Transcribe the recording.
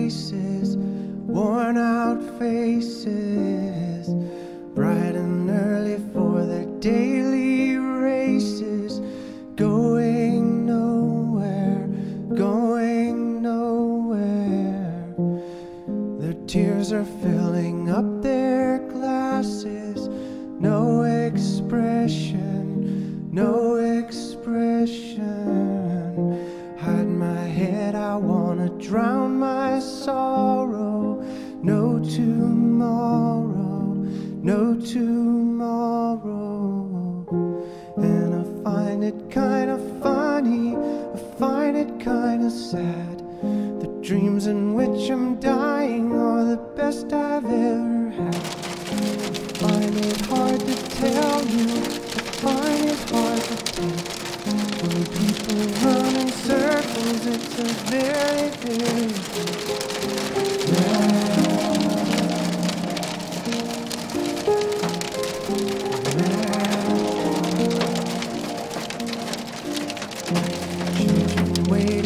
traces, worn out faces, bright and early for their daily races, going nowhere, going nowhere. Their tears are filling up their glasses, no expression, no expression. Hide my head, I wanna drown my sorrow. No tomorrow, no tomorrow. And I find it kinda funny, I find it kinda sad. The dreams in which I'm dying are the best I've ever had. I find it hard to tell you, I find it hard to tell. When people run in circles, it's a very, very children wait